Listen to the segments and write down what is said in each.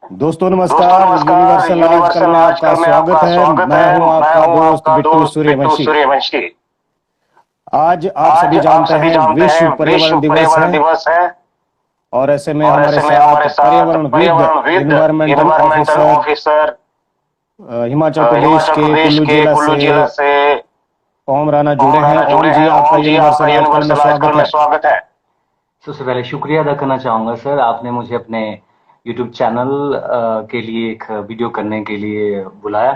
दोस्तों दोस्तों नमस्कार। नमस्कार, यूनिवर्सल आजकल यूनिवर्सल में आपका आजकल में स्वागत आपका है। स्वागत मैं हूं है। मैं आपका हूं दोस्त आपका बिट्टू दोस्त बिट्टू सूर्यवंशी। सूर्यवंशी। आज आप आज सभी आप जानते सभी हैं जानते हैं विश्व पर्यावरण विश्व दिवस पर्यावरण है। दिवस है। और ऐसे में और हमारे ऐसे में साथ हमारे साथ पर्यावरणविद, पर्यावरणविद, environmental environmental officer officer Himachal Pradesh Himachal के प्रदेश कुल्लू के जिला कुल्लू से जिला से ओम राणा जुड़े ओम हैं। राणा जुड़े ओम जी, हैं। आपका ओम जी, आपका यूनिवर्सल आजकल में यूनिवर्सल आजकल स्वागत में है। स्वागत है। सबसे पहले शुक्रिया अदा करना चाहूँगा सर, आपने मुझे अपने यूट्यूब चैनल के लिए एक वीडियो करने के लिए बुलाया।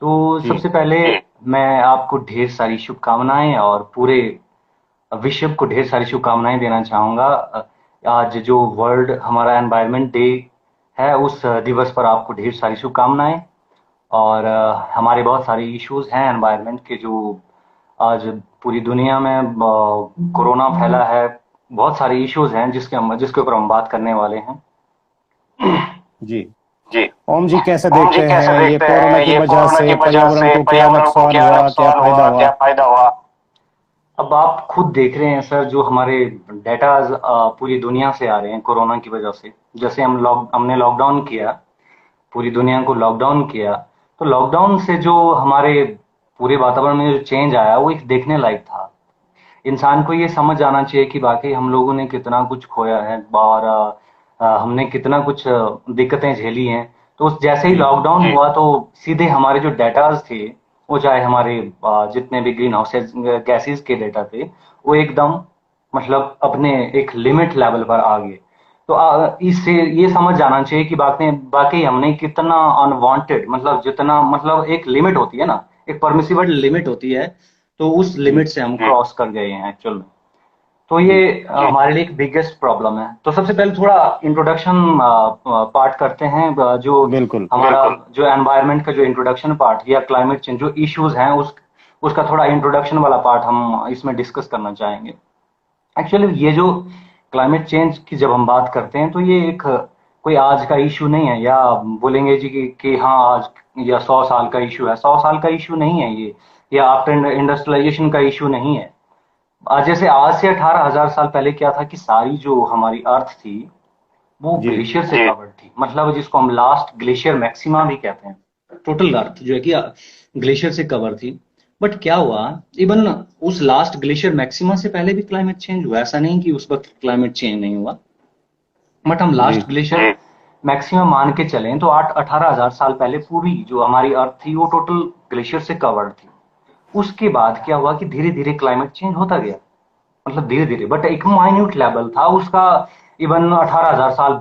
तो जी सबसे पहले मैं आपको ढेर सारी शुभकामनाएं और पूरे विश्व को ढेर सारी शुभकामनाएं देना चाहूँगा। आज जो वर्ल्ड हमारा एनवायरनमेंट डे है, उस दिवस पर आपको ढेर सारी शुभकामनाएं। और हमारे बहुत सारे इश्यूज हैं एनवायरनमेंट के, जो आज पूरी दुनिया में कोरोना फैला है। बहुत सारे इश्यूज हैं जिसके ऊपर हम बात करने वाले हैं। जी। जी। ओम जी, कैसे ओम जी, देखते कैसे हैं ये देखते कोरोना हैं की ये वजह कोरोना की से वजह पर्यावरण से को क्या पर्यावरण को नुकसान क्या हुआ, क्या नुकसान फायदा हुआ, हुआ? क्या फायदा हुआ? अब आप खुद देख रहे हैं सर, जो हमारे डेटाज पूरी दुनिया से आ रहे हैं कोरोना की वजह से। जैसे हमने लॉकडाउन किया, पूरी दुनिया को लॉकडाउन किया। तो लॉकडाउन से जो हमारे पूरे वातावरण में जो चेंज आया, वो एक देखने लायक था। इंसान को ये समझ आना चाहिए कि वाकई हम लोगों ने कितना कुछ खोया है, और हमने कितना कुछ दिक्कतें झेली हैं। तो जैसे ही जी लॉकडाउन हुआ, तो सीधे हमारे जो डेटाज थे, वो चाहे हमारे जितने भी ग्रीन हाउस गैसेस के डेटा थे, वो एकदम मतलब अपने एक लिमिट लेवल पर आ गए। तो इससे ये समझ जाना चाहिए कि वाकई वाकई हमने कितना अनवांटेड, मतलब जितना, मतलब एक लिमिट होती है ना, एक परमिसिबल लिमिट होती है, तो उस जी लिमिट से हम क्रॉस कर गए हैं एक्चुअल में। तो ये जी हमारे लिए एक बिगेस्ट प्रॉब्लम है। तो सबसे पहले थोड़ा इंट्रोडक्शन पार्ट करते हैं। जो बिल्कुल। हमारा जो एनवायरनमेंट का जो इंट्रोडक्शन पार्ट या क्लाइमेट चेंज जो इश्यूज हैं, उसका थोड़ा इंट्रोडक्शन वाला पार्ट हम इसमें डिस्कस करना चाहेंगे। एक्चुअली ये जो क्लाइमेट चेंज की जब हम बात करते हैं, तो ये एक कोई आज का इशू नहीं है, या बोलेंगे जी कि हाँ आज या 100 साल का इशू है। 100 साल का इशू नहीं है ये, या आफ्टर इंडस्ट्रियलाइजेशन का इशू नहीं है। जैसे आज से 18,000 साल पहले क्या था कि सारी जो हमारी अर्थ थी, वो जी ग्लेशियर से कवर्ड थी। मतलब जिसको हम लास्ट ग्लेशियर मैक्सिमा भी कहते हैं। टोटल अर्थ जो है कि ग्लेशियर से कवर थी। बट क्या हुआ, इवन उस लास्ट ग्लेशियर मैक्सिमा से पहले भी क्लाइमेट चेंज हुआ। ऐसा नहीं कि उस वक्त क्लाइमेट चेंज नहीं हुआ। बट हम जी लास्ट ग्लेशियर मैक्सिमम मान के चलें, तो 18,000 साल पहले पूरी जो हमारी अर्थ थी, वो टोटल ग्लेशियर से कवर्ड थी। उसके बाद क्या हुआ कि धीरे धीरे क्लाइमेट चेंज होता गया। मतलब धीरे धीरे, बट एक माइन्यूट लेवल था उसका। इवन 18,000 साल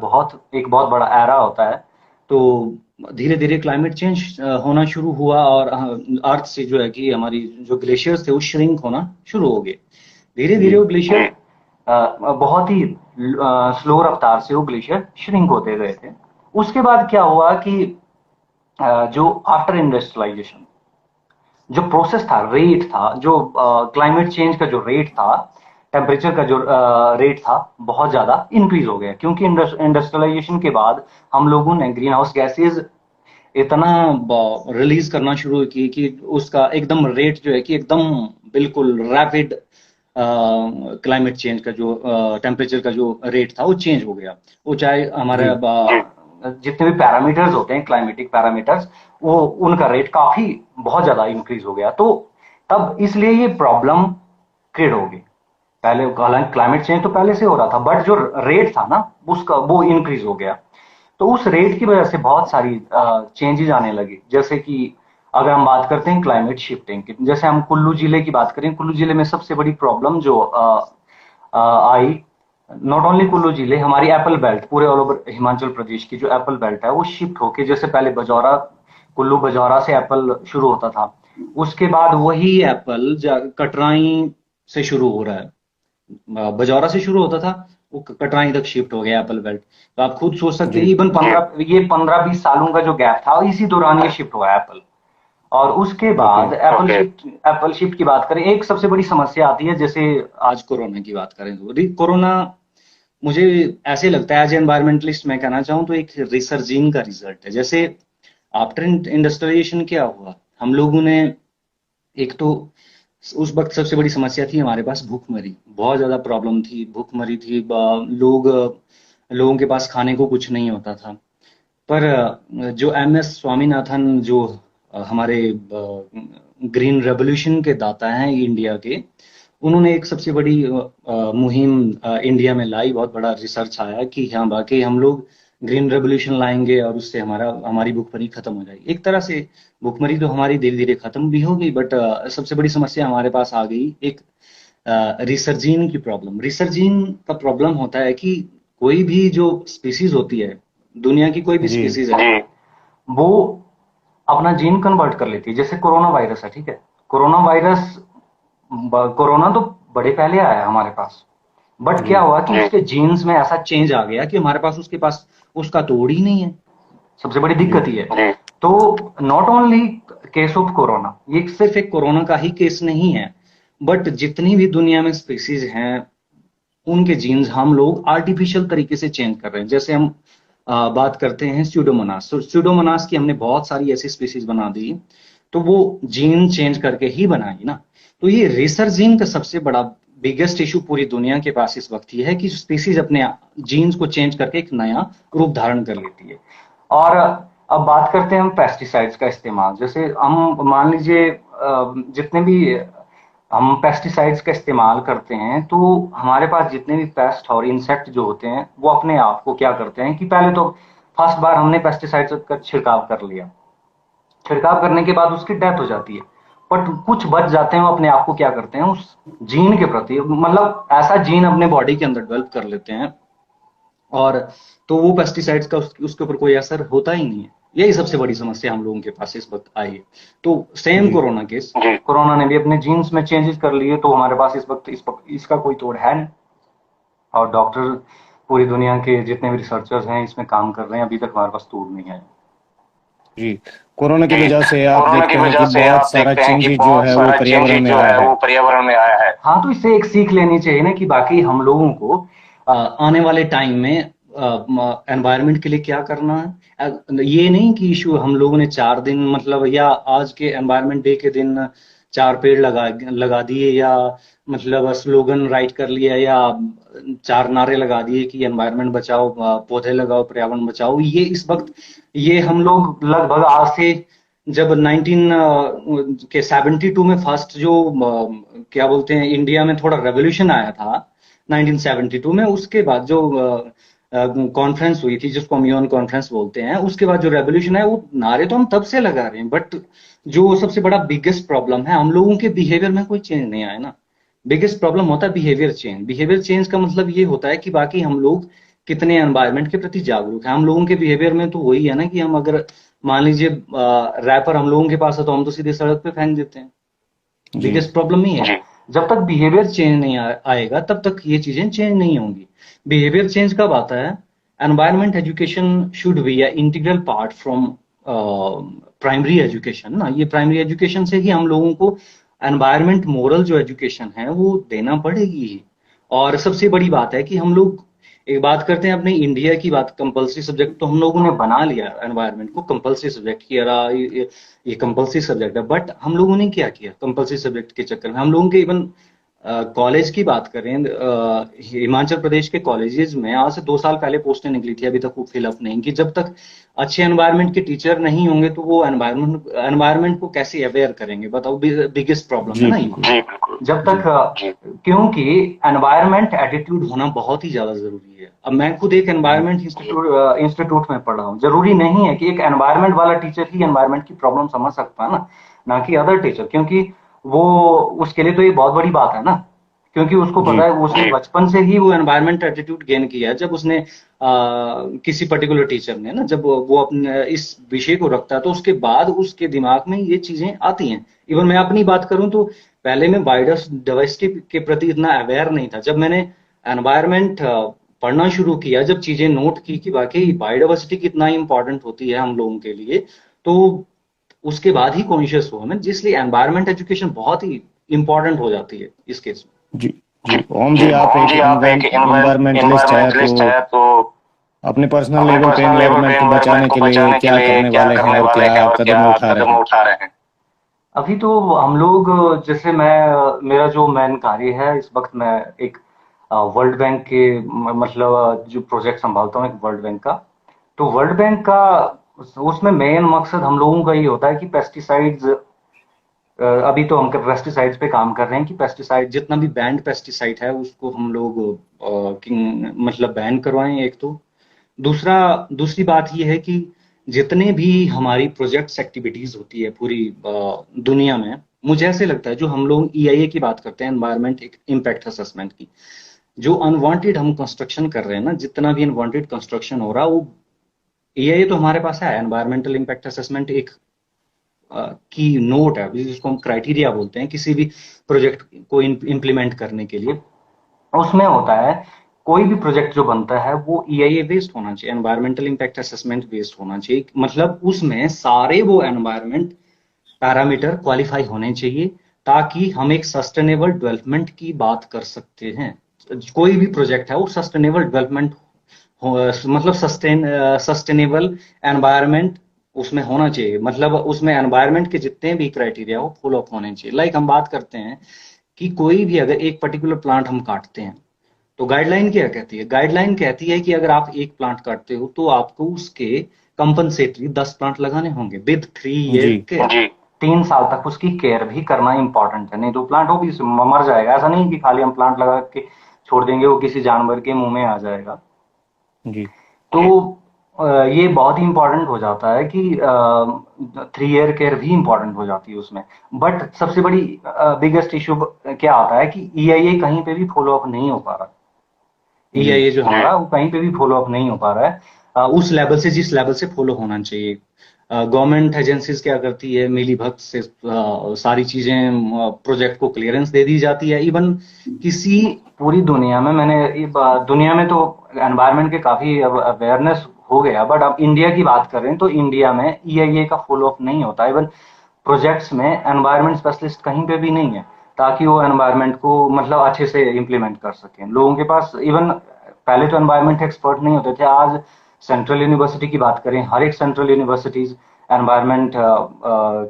एक बहुत बड़ा एरा होता है। तो धीरे धीरे क्लाइमेट चेंज होना शुरू हुआ, और अर्थ से जो है कि हमारी जो ग्लेशियर्स थे, वो श्रिंक होना शुरू हो गए। धीरे धीरे जी वो ग्लेशियर बहुत ही स्लो रफ्तार से वो ग्लेशियर श्रिंक होते गए थे। उसके बाद क्या हुआ कि जो आफ्टर इंडस्ट्रियलाइजेशन जो प्रोसेस था, रेट था, जो क्लाइमेट चेंज का जो रेट था, टेम्परेचर का जो रेट था, बहुत ज्यादा इंक्रीज हो गया। क्योंकि इंडस्ट्रियलाइजेशन के बाद हम लोगों ने ग्रीन हाउस गैसेज इतना रिलीज करना शुरू की कि उसका एकदम रेट जो है कि एकदम बिल्कुल रैपिड क्लाइमेट चेंज का जो टेम्परेचर का जो रेट था, वो चेंज हो गया। वो चाहे हमारे जी जितने भी पैरामीटर्स होते हैं, क्लाइमेटिक पैरामीटर्स, वो उनका रेट काफी बहुत ज्यादा इंक्रीज हो गया। तो तब इसलिए ये प्रॉब्लम क्रिएट हो गई। पहले हालांकि क्लाइमेट चेंज तो पहले से हो रहा था, बट जो रेट था ना, उसका वो इंक्रीज हो गया। तो उस रेट की वजह से बहुत सारी चेंजेस आने लगी। जैसे कि अगर हम बात करते हैं क्लाइमेट शिफ्टिंग की, जैसे हम कुल्लू जिले की बात करें, कुल्लू जिले में सबसे बड़ी प्रॉब्लम जो आई, नॉट ओनली कुल्लू जिले, हमारी एप्पल बेल्ट, पूरे ऑल ओवर हिमाचल प्रदेश की जो एप्पल बेल्ट है, वो शिफ्ट होके, जैसे पहले बजौरा, कुल्लू बजौरा से एप्पल शुरू होता था। उसके बाद वही एप्पल कटराई से शुरू हो रहा है। बजौरा से शुरू होता था, वो कटराई तक शिफ्ट हो गया एप्पल बेल्ट। तो आप खुद सोच सकते हैं, जी इवन 15-20 सालों का जो गैप था, इसी दौरान ये शिफ्ट हुआ एप्पल। और उसके ओके। बाद एप्पल शिफ्ट की बात करें, एक सबसे बड़ी समस्या आती है। जैसे आज कोरोना की बात करें, तो कोरोना मुझे ऐसे लगता है, एज एनवायरमेंटलिस्ट मैं कहना चाहूँ तो एक रिसर्जिंग का रिजल्ट है। जैसे आफ्टर इंडस्ट्रियलाइजेशन क्या हुआ, हम लोगों ने एक तो उस वक्त सबसे बड़ी समस्या थी हमारे पास भूखमरी। बहुत ज्यादा प्रॉब्लम थी, भूखमरी थी। लोगों के पास खाने को कुछ नहीं होता था। पर जो MS स्वामीनाथन, जो हमारे ग्रीन रेवोल्यूशन के दाता हैं इंडिया के, उन्होंने एक सबसे बड़ी मुहिम इंडिया में लाई, बहुत बड़ा रिसर्च आया कि हाँ वाकई हम लोग ग्रीन रेवोल्यूशन लाएंगे और उससे हमारी भुखमरी खत्म हो जाएगी। एक तरह से भुखमरी तो हमारी धीरे धीरे खत्म भी हो गई, बट सबसे बड़ी समस्या हमारे पास आ गई एक रिसर्जीन की प्रॉब्लम। रिसर्जीन का प्रॉब्लम होता है कि कोई भी जो स्पीसीज होती है, दुनिया की कोई भी जी स्पीसीज है, वो अपना जीन कन्वर्ट कर लेती है। जैसे कोरोना वायरस है, ठीक है, कोरोना वायरस, कोरोना तो बड़े पहले आया हमारे पास, बट क्या जी हुआ कि उसके जीन्स में ऐसा चेंज आ गया कि हमारे पास उसका तोड़ ही नहीं है। सबसे बड़ी जी दिक्कत ये है। तो not only case of corona, ये सिर्फ एक कोरोना का ही केस नहीं है, बट जितनी भी दुनिया में स्पीसीज हैं उनके जीन्स हम लोग आर्टिफिशियल तरीके से चेंज कर रहे हैं। जैसे हम बात करते हैं स्यूडोमोनास, तो स्यूडोमोनास की हमने बहुत सारी ऐसी स्पीसीज बना दी, तो वो जीन चेंज करके ही बनाई ना। तो ये रिसर्जीन का सबसे बड़ा बिगेस्ट इशू पूरी दुनिया के पास इस वक्त ये है कि स्पीसीज अपने जीन्स को चेंज करके एक नया रूप धारण कर लेती है। और अब बात करते हैं हम पेस्टिसाइड्स का इस्तेमाल। जैसे हम मान लीजिए जितने भी हम पेस्टिसाइड्स का इस्तेमाल करते हैं, तो हमारे पास जितने भी पेस्ट और इंसेक्ट जो होते हैं वो अपने आप को क्या करते हैं कि पहले तो फर्स्ट बार हमने पेस्टिसाइड्स का छिड़काव कर लिया, छिड़काव करने के बाद उसकी डेथ हो जाती है, बट कुछ बच जाते हैं, वो अपने आप को क्या करते हैं उस जीन के प्रति, मतलब ऐसा जीन अपने बॉडी के अंदर डेवलप कर लेते हैं, और तो वो पेस्टिसाइड्स का उसके ऊपर कोई असर होता ही नहीं है। यही सबसे बड़ी समस्या हम लोगों के पास इस वक्त आई है। तो सेम जी कोरोना केस, कोरोना ने भी अपने जीन्स में चेंजेस कर लिए, तो हमारे पास इस वक्त इसका कोई तोड़ है नहीं। और डॉक्टर, पूरी दुनिया के जितने भी रिसर्चर्स हैं इसमें काम कर रहे हैं, अभी तक हमारे पास तोड़ नहीं है। जी। कोरोना की जी, वजह से आप कोरोना की देखते हैं वजह कि से बहुत आप सारा देखते हैं कि चेंजेस जो बहुत है वो सारा पर्यावरण चेंजेस में जो आया है है। वो पर्यावरण में आया है। हाँ, तो इससे एक सीख लेनी चाहिए ना कि बाकी हम लोगों को आने वाले टाइम में एनवायरनमेंट के लिए क्या करना है। ये नहीं कि इशू हम लोगों ने 4 दिन, मतलब या आज के एनवायरनमेंट डे के दिन 4 पेड़ लगा लगा दिए, या मतलब स्लोगन राइट कर लिया, या 4 नारे लगा दिए कि एनवायरनमेंट बचाओ, पौधे लगाओ, पर्यावरण बचाओ। ये इस वक्त, ये हम लोग लगभग आज से, जब 1972 में फर्स्ट जो क्या बोलते हैं इंडिया में थोड़ा रेवोल्यूशन आया था 1972 में, उसके बाद जो कॉन्फ्रेंस हुई थी जिसको हम यूएन कॉन्फ्रेंस बोलते हैं, उसके बाद जो रेवोल्यूशन है, वो नारे तो हम तब से लगा रहे हैं, बट जो सबसे बड़ा बिगेस्ट प्रॉब्लम है, हम लोगों के बिहेवियर में कोई चेंज नहीं आया ना। बिगेस्ट प्रॉब्लम होता है बिहेवियर चेंज। बिहेवियर चेंज का मतलब ये होता है कि बाकी हम लोग कितने एनवायरनमेंट के प्रति जागरूक हैं। हम लोगों के बिहेवियर में तो वही है ना कि हम अगर मान लीजिए रैपर हम लोगों के पास है तो हम तो सीधे सड़क पे फेंक देते हैं। जी बिगेस्ट प्रॉब्लम ही है। जब तक बिहेवियर चेंज नहीं आएगा तब तक ये चीजें चेंज नहीं होंगी। बिहेवियर चेंज कब आता है? Environment education should be a integral part from primary education ना। ये प्राइमरी एजुकेशन से ही हम लोगों को एनवायरमेंट मोरल जो एजुकेशन है वो देना पड़ेगी ही। और सबसे बड़ी बात है कि हम लोग एक बात करते हैं अपने इंडिया की बात, कंपलसरी सब्जेक्ट तो हम लोगों ने बना लिया एनवायरमेंट को कंपलसरी सब्जेक्ट किया, ये कंपलसरी सब्जेक्ट है, बट हम लोगों ने क्या किया कंपलसरी सब्जेक्ट के चक्कर में? हम लोगों के इवन कॉलेज की बात करें, हिमाचल प्रदेश के कॉलेजेस में आज से 2 साल पहले पोस्टें निकली थी, अभी तक वो फिलअप नहीं, कि जब तक अच्छे एनवायरनमेंट के टीचर नहीं होंगे तो वो एनवायरनमेंट को कैसे अवेयर करेंगे? बताओ, बिगेस्ट प्रॉब्लम है जी ना ये। बिल्कुल। जी बिल्कुल। जब जी तक क्योंकि एनवायरनमेंट एटीट्यूड होना बहुत ही ज्यादा जरूरी है। अब मैं खुद एक जी एनवायरनमेंट इंस्टीट्यूट में पढ़ा हूँ। जरूरी नहीं है कि एक एनवायरनमेंट वाला टीचर ही एनवायरनमेंट की प्रॉब्लम समझ सकता है ना कि अदर टीचर, क्योंकि वो, उसके लिए तो ये बहुत बड़ी बात है ना, क्योंकि उसको पता जी है, उसने बचपन से ही वो एनवायरनमेंट एटीट्यूड गेन किया है। जब उसने किसी पर्टिकुलर टीचर ने ना, जब वो अपने इस विषय को रखता है तो उसके बाद उसके दिमाग में ये चीजें आती हैं। इवन मैं अपनी बात करूं तो पहले मैं बायोडाइवर्सिटी के प्रति इतना अवेयर नहीं था। जब मैंने एनवायरनमेंट पढ़ना शुरू किया, जब चीजें नोट की कि वाकई बायोडाइवर्सिटी कितना इंपॉर्टेंट होती है हम लोगों के लिए, तो उसके बाद ही कॉन्शियस हुआ मैं, जिसलिए एनवायरनमेंट एजुकेशन बहुत ही इंपॉर्टेंट हो जाती है इस केस जी में। जी। ओम जी, जी, आप ओम एक जी, आप एक इन्वायरमेंटलिस्ट है, तो इन्वायरमेंटलिस्ट है, तो अपने पर्सनल अपने लेवल पे पर्सनल लेवल पे इन्वायरमेंट को एनवायरनमेंट बचाने को के लिए बचाने के क्या लिए करने क्या वाले हैं करने और वाले क्या हैं और कदम क्या उठा रहे कदम हैं? उठा रहे हैं? अभी तो हम लोग, जैसे मैं, मेरा जो मेन कार्य है इस वक्त, मैं एक वर्ल्ड बैंक के मतलब जो प्रोजेक्ट संभालता हूँ एक वर्ल्ड बैंक का। तो वर्ल्ड बैंक का उसमें मेन मकसद हम लोगों का ये होता है कि पेस्टिसाइड्स, अभी तो हम पेस्टिसाइड्स पे काम कर रहे हैं कि पेस्टिसाइड जितना भी बैंड पेस्टिसाइड है उसको हम लोग मतलब बैन करवाएं एक तो। दूसरा दूसरी बात ये है कि जितने भी हमारी प्रोजेक्ट्स एक्टिविटीज होती है पूरी दुनिया में, मुझे ऐसे लगता है जो हम लोग ईआईए की बात करते हैं, एनवायरमेंट इम्पैक्ट असेसमेंट की, जो अनवांटेड हम कंस्ट्रक्शन कर रहे हैं ना, जितना भी अनवांटेड कंस्ट्रक्शन हो रहा है वो ईआईए तो हमारे पास है, एनवायरमेंटल इम्पैक्ट असेसमेंट एक की नोट है जिसको हम क्राइटेरिया बोलते हैं किसी भी प्रोजेक्ट को इम्प्लीमेंट करने के लिए। उसमें होता है कोई भी प्रोजेक्ट जो बनता है वो ईआईए बेस्ड होना चाहिए, एनवायरमेंटल इम्पैक्ट असेसमेंट बेस्ड होना चाहिए, मतलब उसमें सारे वो एनवायरमेंट पैरामीटर क्वालिफाई होने चाहिए ताकि हम एक सस्टेनेबल डेवलपमेंट की बात कर सकते हैं। कोई भी प्रोजेक्ट है वो सस्टेनेबल डेवलपमेंट मतलब सस्टेनेबल एनवायरमेंट उसमें होना चाहिए, मतलब उसमें एनवायरमेंट के जितने भी क्राइटेरिया हो फॉलो अप होने चाहिए। लाइक हम बात करते हैं कि कोई भी अगर एक पर्टिकुलर प्लांट हम काटते हैं तो गाइडलाइन क्या कहती है? गाइडलाइन कहती है कि अगर आप एक प्लांट काटते हो तो आपको उसके कंपनसेटरी 10 प्लांट लगाने होंगे विद 3 ईयर जी केयर जी। 3 साल तक उसकी केयर भी करना इंपॉर्टेंट है, नहीं तो प्लांट वो भी मर जाएगा। ऐसा नहीं कि खाली हम प्लांट लगा के छोड़ देंगे वो किसी जानवर के मुंह में आ जाएगा। जी तो ये बहुत ही इंपॉर्टेंट हो जाता है कि 3 ईयर केयर भी इंपॉर्टेंट हो जाती है उसमें। बट सबसे बड़ी बिगेस्ट इशू क्या आता है कि ईआईए कहीं पे भी फॉलो अप नहीं हो पा रहा। जी ईआईए जो हमारा वो कहीं पे भी फॉलो अप नहीं हो पा रहा है उस लेवल से जिस लेवल से फॉलो होना चाहिए। गवर्नमेंट एजेंसीज क्या करती है, मिली भगत से सारी चीजें प्रोजेक्ट को क्लियरेंस दे दी जाती है। इवन किसी पूरी दुनिया में मैंने दुनिया में तो एनवायरनमेंट के काफी अब अवेयरनेस हो गया, बट अब इंडिया की बात करें तो इंडिया में ईआईए का फॉलो अप नहीं होता। इवन प्रोजेक्ट्स में एनवायरनमेंट स्पेशलिस्ट कहीं पे भी नहीं है ताकि वो एनवायरनमेंट को मतलब अच्छे से इम्प्लीमेंट कर सकें। लोगों के पास इवन पहले तो एनवायरनमेंट एक्सपर्ट नहीं होते थे, आज सेंट्रल यूनिवर्सिटी की बात करें, हर एक सेंट्रल यूनिवर्सिटीज एनवायरनमेंट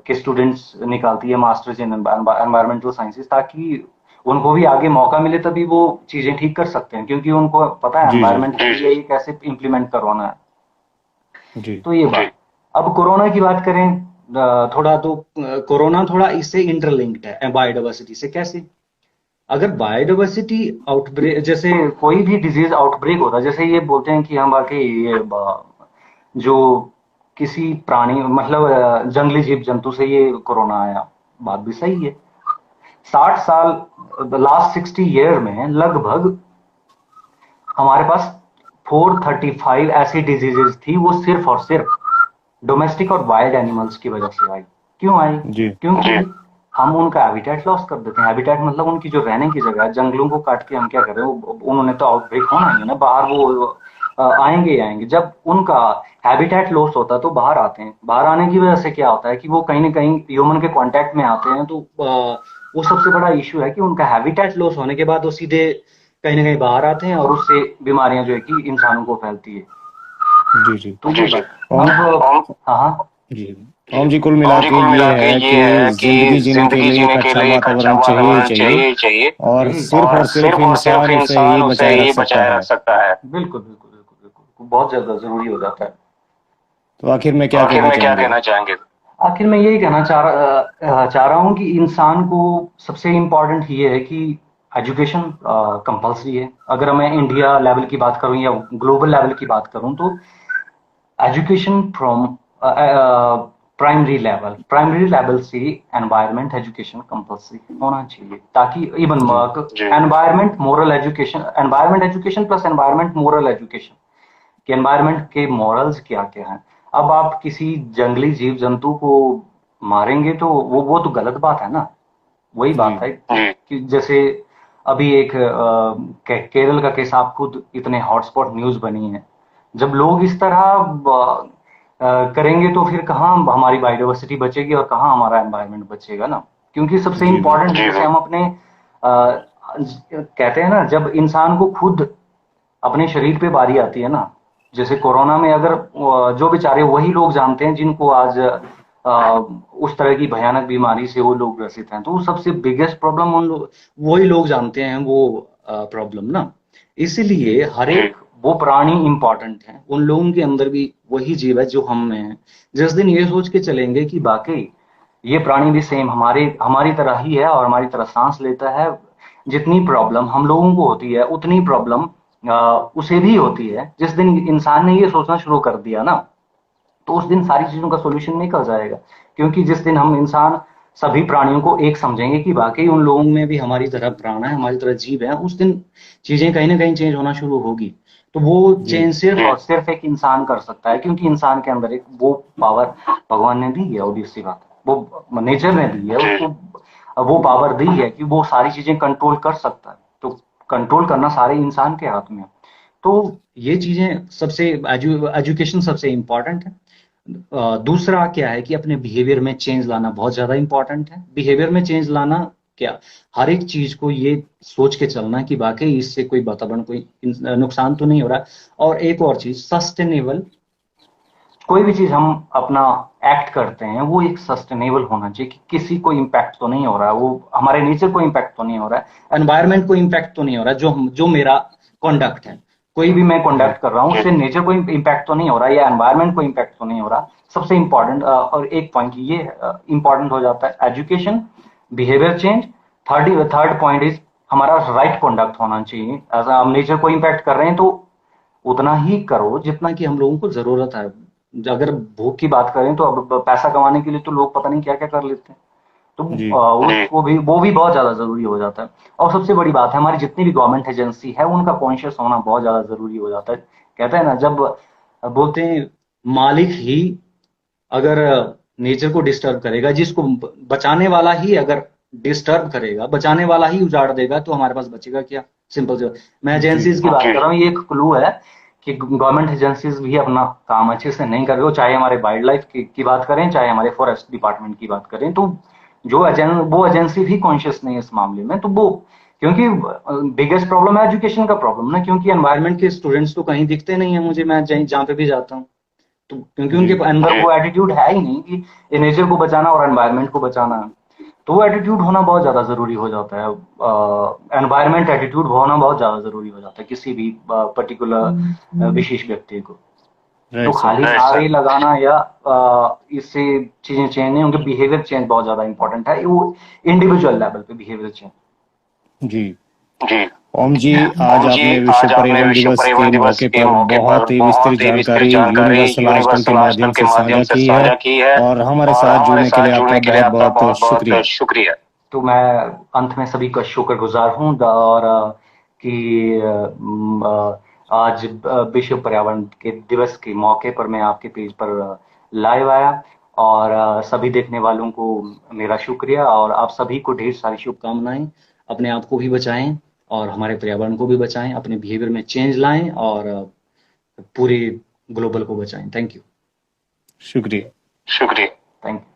के स्टूडेंट्स निकालती है मास्टर्स इन एनवायरमेंटल साइंसेज, ताकि उनको भी आगे मौका मिले तभी वो चीजें ठीक कर सकते हैं, क्योंकि उनको पता है जी जी एनवायरनमेंट के लिए ये कैसे इम्प्लीमेंट करवाना है। जी तो ये बात। अब कोरोना की बात करें थोड़ा तो कोरोना थोड़ा इससे इंटरलिंक्ड है बायोडाइवर्सिटी से। कैसे? अगर बायोडाइवर्सिटी आउटब्रेक, जैसे कोई भी डिजीज आउटब्रेक होता है, जैसे ये बोलते हैं कि हम बाकी ये जो किसी प्राणी मतलब जंगली जीव जंतु से ये कोरोना आया, बात भी सही है। 60 साल लास्ट 60 ईयर में लगभग हमारे पास 435 ऐसी डिजीजेस थी, वो सिर्फ और सिर्फ डोमेस्टिक और वाइल्ड एनिमल्स की वजह से आई। क्यों आई? जी क्योंकि हम उनका हैबिटेट लॉस कर देते हैं। हैबिटेट मतलब उनकी जो रहने की जगह है, जंगलों को काट के हम क्या कर रहे हैं, उन्होंने तो आउटब्रेक होना ही है ना, बाहर वो आएंगे ही आएंगे। जब उनका हैबिटेट लॉस होता है तो बाहर आते हैं। बाहर आने की वजह से क्या होता है कि वो कहीं ना कहीं ह्यूमन के कांटेक्ट में आते हैं, तो वो सबसे बड़ा इश्यू है कि उनका हैबिटेट लॉस होने के बाद वो सीधे कहीं ना कहीं बाहर आते हैं और उससे बीमारियां जो है कि इंसानों को फैलती है। जी जी तो ये बात। ओम अब हाँ हाँ जी ओम जी, कुल मिला के ये है कि जिंदगी जीने के लिए एक अच्छा वातावरण चाहिए ही चाहिए, और सिर्फ इंसान उसे ही बचाए रख सकता है। बिल्कुल बिल्कुल बिल्कुल बिल्कुल, बहुत ज्यादा जरूरी हो जाता है। तो आखिर में क्या कहना चाहेंगे? आखिर में यही कहना चाह रहा हूँ कि इंसान को सबसे इम्पोर्टेंट ये है कि एजुकेशन कंपलसरी है। अगर मैं इंडिया लेवल की बात करूँ या ग्लोबल लेवल की बात करूँ तो एजुकेशन फ्रॉम प्राइमरी लेवल से एनवायरमेंट एजुकेशन कंपलसरी होना चाहिए, ताकि इवन जी environment education plus environment moral education कि एनवायरमेंट के मॉरल्स क्या क्या हैं। अब आप किसी जंगली जीव जंतु को मारेंगे तो वो तो गलत बात है ना। वही जी बात है कि जैसे अभी एक केरल का केस, आप खुद इतने हॉटस्पॉट न्यूज बनी है। जब लोग इस तरह करेंगे तो फिर कहाँ हमारी बायोडाइवर्सिटी बचेगी और कहाँ हमारा एनवायरनमेंट बचेगा ना। क्योंकि सबसे जी इम्पोर्टेंट जैसे हम अपने कहते हैं ना, जब इंसान को खुद अपने शरीर पे बारी आती है ना, जैसे कोरोना में अगर जो बेचारे वही लोग जानते हैं जिनको आज उस तरह की भयानक बीमारी से वो लोग ग्रसित हैं, तो वो सबसे बिगेस्ट प्रॉब्लम उन लोग वही लोग जानते हैं वो प्रॉब्लम ना। इसीलिए हर एक वो प्राणी इंपॉर्टेंट है, उन लोगों के अंदर भी वही जीव है जो हम में है। जिस दिन ये सोच के चलेंगे कि वाकई ये प्राणी भी सेम हमारी तरह ही है और हमारी तरह सांस लेता है, जितनी प्रॉब्लम हम लोगों को होती है उतनी प्रॉब्लम उसे भी होती है, जिस दिन इंसान ने ये सोचना शुरू कर दिया ना, तो उस दिन सारी चीजों का सोल्यूशन निकल जाएगा। क्योंकि जिस दिन हम इंसान सभी प्राणियों को एक समझेंगे कि वाकई उन लोगों में भी हमारी तरह प्राण है, हमारी तरह जीव है, उस दिन चीजें कहीं ना कहीं चेंज होना शुरू होगी। तो वो जी चेंज सिर्फ और सिर्फ एक इंसान कर सकता है, क्योंकि इंसान के अंदर एक वो पावर भगवान ने दी है, obvious सी बात है, वो नेचर ने दी है उसको, वो पावर दी है कि वो सारी चीजें कंट्रोल कर सकता है। तो कंट्रोल करना सारे इंसान के हाथ में है। तो ये चीजें सबसे एजुकेशन सबसे इम्पोर्टेंट है। दूसरा क्या है कि अपने बिहेवियर में चेंज लाना बहुत ज्यादा इंपॉर्टेंट है। बिहेवियर में चेंज लाना क्या, हर एक चीज को ये सोच के चलना कि वाकई इससे कोई वातावरण कोई नुकसान तो नहीं हो रहा। और एक और चीज, सस्टेनेबल, कोई भी चीज हम अपना एक्ट करते हैं वो एक सस्टेनेबल होना चाहिए, कि किसी को इम्पैक्ट तो नहीं हो रहा है, वो हमारे नेचर को इम्पैक्ट तो नहीं हो रहा है, एनवायरमेंट को इम्पैक्ट तो नहीं हो रहा है, जो मेरा कॉन्डक्ट है, कोई भी मैं जी कॉन्डक्ट कर रहा हूँ उससे नेचर को इम्पैक्ट तो नहीं हो रहा है या एनवायरमेंट को इम्पैक्ट तो नहीं हो रहा। सबसे इंपॉर्टेंट और एक पॉइंट ये इंपॉर्टेंट हो जाता है, education, behaviour change. Third point is हमारा राइट कॉन्डक्ट होना चाहिए। ऐसा हम नेचर को इम्पैक्ट कर रहे हैं तो उतना ही करो जितना कि हम लोगों को जरूरत है। अगर भूख की बात करें तो अब पैसा कमाने के लिए तो लोग पता नहीं क्या क्या कर लेते हैं, तो जी वो भी बहुत ज्यादा जरूरी हो जाता है। और सबसे बड़ी बात है, हमारी जितनी भी गवर्नमेंट एजेंसी है उनका कॉन्शियस होना बहुत ज्यादा जरूरी हो जाता है। कहते हैं ना, जब बोलते हैं मालिक ही अगर नेचर को डिस्टर्ब करेगा, जिसको बचाने वाला ही अगर डिस्टर्ब करेगा, बचाने वाला ही उजाड़ देगा, तो हमारे पास बचेगा क्या। सिंपल से मैं जी एजेंसीज की बात कर रहा हूँ, ये एक क्लू है कि गवर्नमेंट एजेंसीज भी अपना काम अच्छे से नहीं कर रहे हो, चाहे हमारे वाइल्ड लाइफ की बात करें, चाहे हमारे फॉरेस्ट डिपार्टमेंट की बात करें। तो वो एजेंसी भी कॉन्शियस नहीं है इस मामले में। तो वो, क्योंकि बिगेस्ट प्रॉब्लम है एजुकेशन का प्रॉब्लम ना, क्योंकि एनवायरमेंट के स्टूडेंट्स तो कहीं दिखते नहीं है मुझे, मैं जहाँ पे भी जाता हूँ, तो क्योंकि उनके जी अंदर वो एटीट्यूड है ही नहीं कि ये नेचर को बचाना और एनवायरनमेंट को बचाना है। तो वो एटीट्यूड होना बहुत ज्यादा जरूरी हो जाता है, एनवायरनमेंट एटीट्यूड होना बहुत ज्यादा जरूरी हो जाता है किसी भी पर्टिकुलर विशेष व्यक्ति को। तो राइट सर। खाली नारे लगाना या इससे चीजें चेंज नहीं, उनके बिहेवियर चेंज बहुत ज्यादा इंपॉर्टेंट है, वो इंडिविजुअल लेवल पे बिहेवियर चेंज। जी जी ओम जी, आज ओम जी, आपने विश्व आज आपने पर्यावरण विश्व दिवस के पर्यावरण दिवस मौके के पर मौके पर बहुत ही विस्तृत बहुत ही विस्तृत जानकारी जानकारी यूनिवर्सल आजकल के यूनिवर्सल माध्यम आजकल के से माध्यम साझा से की है। साझा की है, और हमारे और साथ हमारे जुड़ने के लिए साथ आपका जुड़ने के लिए बहुत आपका बहुत बहुत बहुत शुक्रिया। शुक्रिया। तो मैं अंत में सभी का शुक्रगुजार हूँ, और कि आज विश्व पर्यावरण के दिवस के मौके पर मैं आपके पेज पर लाइव आया, और सभी देखने वालों को मेरा शुक्रिया, और आप सभी को ढेर सारी शुभकामनाएं। अपने आप को भी बचाएं और हमारे पर्यावरण को भी बचाएं, अपने बिहेवियर में चेंज लाएं, और पूरे ग्लोबल को बचाएं। Thank you. शुक्रिया। शुक्रिया। Thank you.